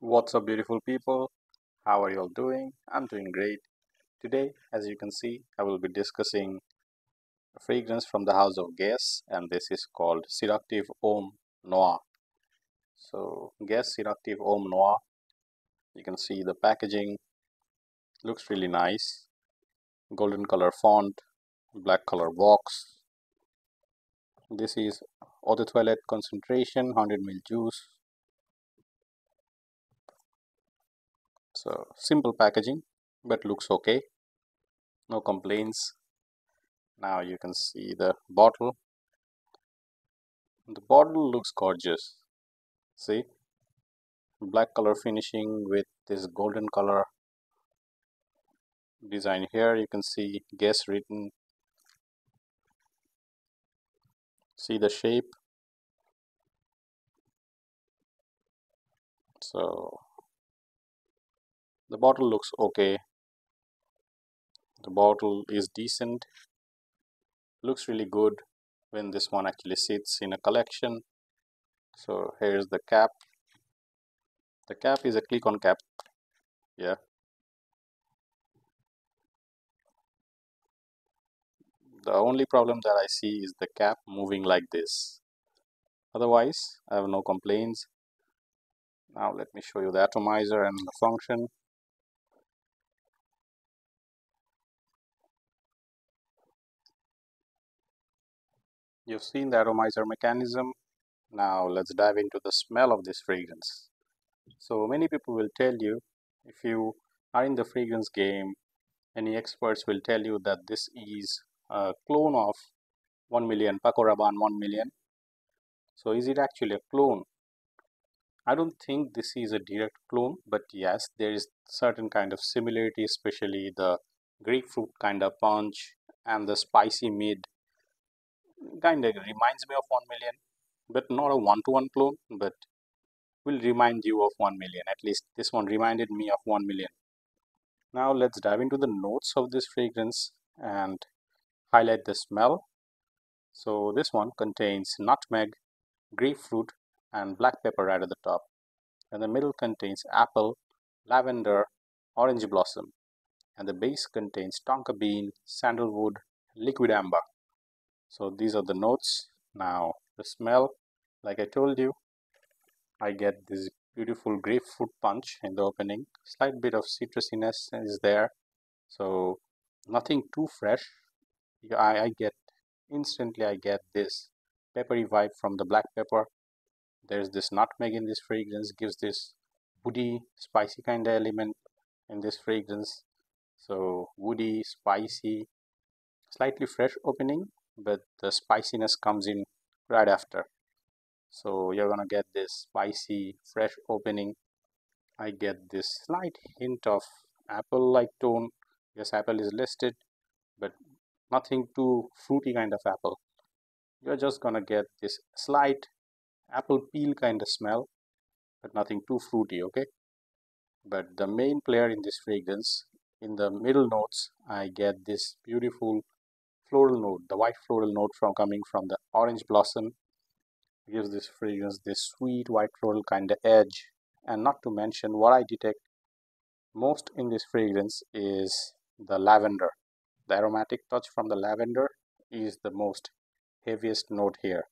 What's up, beautiful people? How are you all doing? I'm doing great. Today, as you can see, I will be discussing a fragrance from the house of Guess, and this is called Seductive Homme Noir. So, Guess Seductive Homme Noir, you can see the packaging looks really nice. Golden color font, black color box. This is eau de toilette concentration, 100 ml juice. So, simple packaging, but looks okay. No complaints. Now you can see the bottle. The bottle looks gorgeous. See, black color finishing with this golden color design here. You can see Guess written. See the shape. So the bottle looks okay. The bottle is decent. Looks really good when this one actually sits in a collection. So here's the cap. The cap is a click-on cap. Yeah. The only problem that I see is the cap moving like this. Otherwise, I have no complaints. Now let me show you the atomizer and the function. You've seen the atomizer mechanism. Now let's dive into the smell of this fragrance. So many people will tell you, if you are in the fragrance game, any experts will tell you that this is a clone of 1 million, Paco Rabanne 1 million. So is it actually a clone? I don't think this is a direct clone, but yes, there is certain kind of similarity, especially the grapefruit kind of punch and the spicy mid kind of reminds me of 1 million, but not a one-to-one clone, but will remind you of 1 million. At least this one reminded me of 1 million. Now let's dive into the notes of this fragrance and highlight the smell. So this one contains nutmeg, grapefruit, and black pepper right at the top. And the middle contains apple, lavender, orange blossom. And the base contains tonka bean, sandalwood, liquid amber. So these are the notes. Now the smell, like I told you, I get this beautiful grapefruit punch in the opening. Slight bit of citrusiness is there. So nothing too fresh. I get instantly I get this peppery vibe from the black pepper. There's this nutmeg in this fragrance, gives this woody, spicy kind of element in this fragrance. So woody, spicy, slightly fresh opening, but the spiciness comes in right after. So you're gonna get this spicy, fresh opening. I get this slight hint of apple-like tone. Yes, apple is listed, but nothing too fruity kind of apple. You're just gonna get this slight apple peel kind of smell, but nothing too fruity, okay? But the main player in this fragrance, in the middle notes, I get this beautiful floral note, the white floral note from coming from the orange blossom gives this fragrance this sweet white floral kind of edge. And not to mention what I detect most in this fragrance is the lavender. The aromatic touch from the lavender is the most heaviest note here.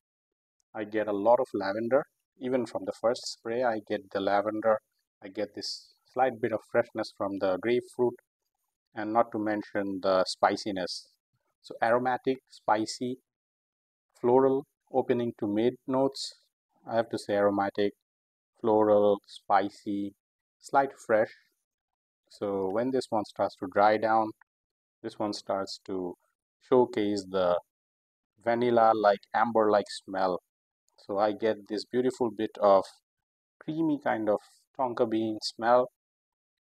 I get a lot of lavender. Even from the first spray, I get the lavender. I get this slight bit of freshness from the grapefruit, and not to mention the spiciness. So aromatic, spicy, floral, opening to mid notes. I have to say aromatic, floral, spicy, slight fresh. So when this one starts to dry down, this one starts to showcase the vanilla-like, amber-like smell. So I get this beautiful bit of creamy kind of tonka bean smell.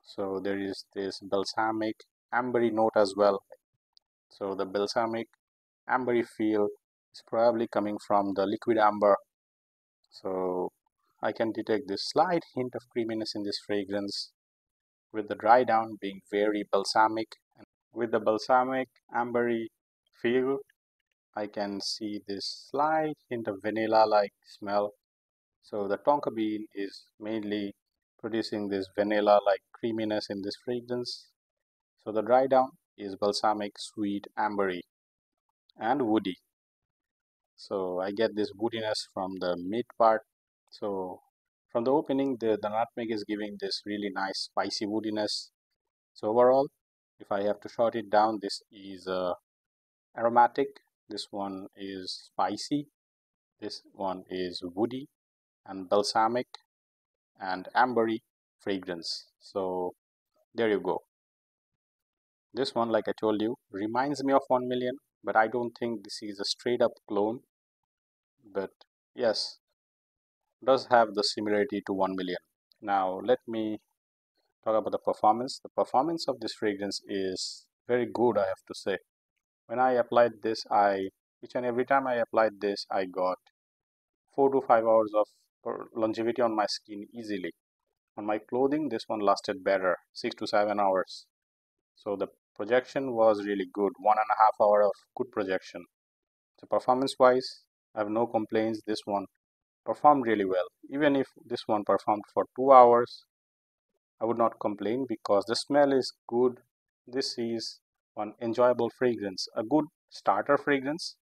So there is this balsamic, ambery note as well. So the balsamic, ambery feel is probably coming from the liquid amber. So I can detect this slight hint of creaminess in this fragrance, with the dry down being very balsamic. With the balsamic ambery feel, I can see this slight hint of vanilla-like smell. So the tonka bean is mainly producing this vanilla like creaminess in this fragrance. So the dry down is balsamic, sweet, ambery, and woody. So I get this woodiness from the mid part. So from the opening, the nutmeg is giving this really nice spicy woodiness. So overall, if I have to short it down, this is aromatic, this one is spicy, this one is woody and balsamic and ambery fragrance. So there you go. This one, like I told you, reminds me of 1 million, but I don't think this is a straight up clone. But yes, does have the similarity to 1 million. Now let me talk about the performance. The performance of this fragrance is very good, I have to say. When I applied this, each and every time I applied this, I got 4 to 5 hours of longevity on my skin easily. On my clothing, this one lasted better, 6 to 7 hours. So the projection was really good, 1.5 hour of good projection. So performance wise, I have no complaints. This one performed really well. Even if this one performed for 2 hours, I would not complain because the smell is good. This is one enjoyable fragrance, a good starter fragrance.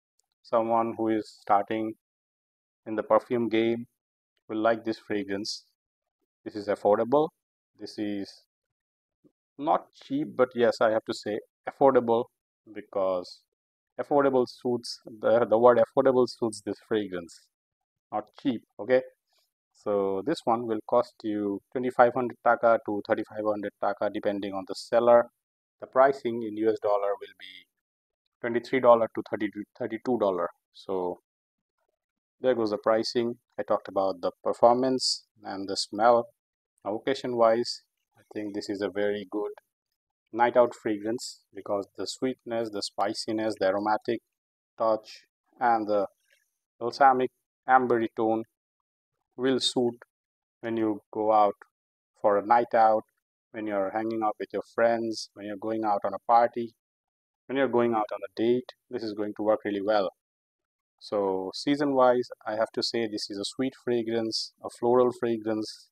Someone who is starting in the perfume game will like this fragrance. This is affordable. This is not cheap, but yes, I have to say affordable because affordable suits the word affordable suits this fragrance, not cheap. Okay, so this one will cost you 2500 taka to 3500 taka depending on the seller. The pricing in US dollar will be $23 to $32. So there goes the pricing. I talked about the performance and the smell. Now, occasion wise, I think this is a very good night out fragrance because the sweetness, the spiciness, the aromatic touch, and the balsamic ambery tone will suit when you go out for a night out, when you're hanging out with your friends, when you're going out on a party, when you're going out on a date. This is going to work really well. So season wise, I have to say this is a sweet fragrance, a floral fragrance,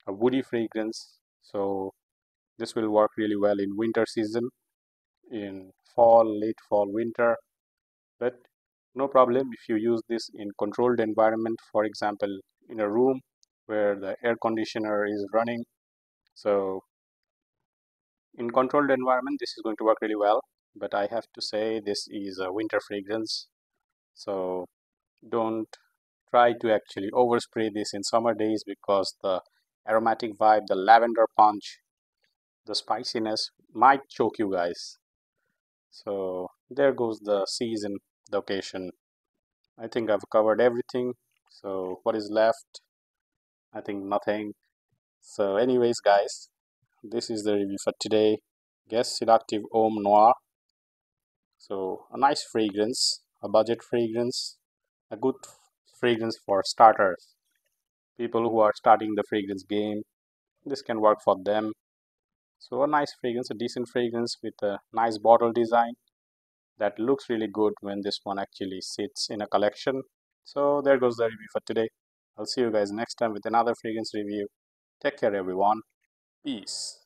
a woody fragrance. So this will work really well in winter season, in fall, late fall, winter. But no problem if you use this in controlled environment, for example, in a room where the air conditioner is running. So in controlled environment, this is going to work really well. But I have to say this is a winter fragrance. So don't try to actually overspray this in summer days because the aromatic vibe, the lavender punch, the spiciness might choke you guys. So there goes the season, the occasion. I think I've covered everything. So what is left? I think nothing. So anyways, guys, this is the review for today. Guess Seductive Homme Noir. So a nice fragrance, a budget fragrance, a good fragrance for starters. People who are starting the fragrance game, this can work for them. So a nice fragrance, a decent fragrance with a nice bottle design that looks really good when this one actually sits in a collection. So there goes the review for today. I'll see you guys next time with another fragrance review. Take care everyone. Peace.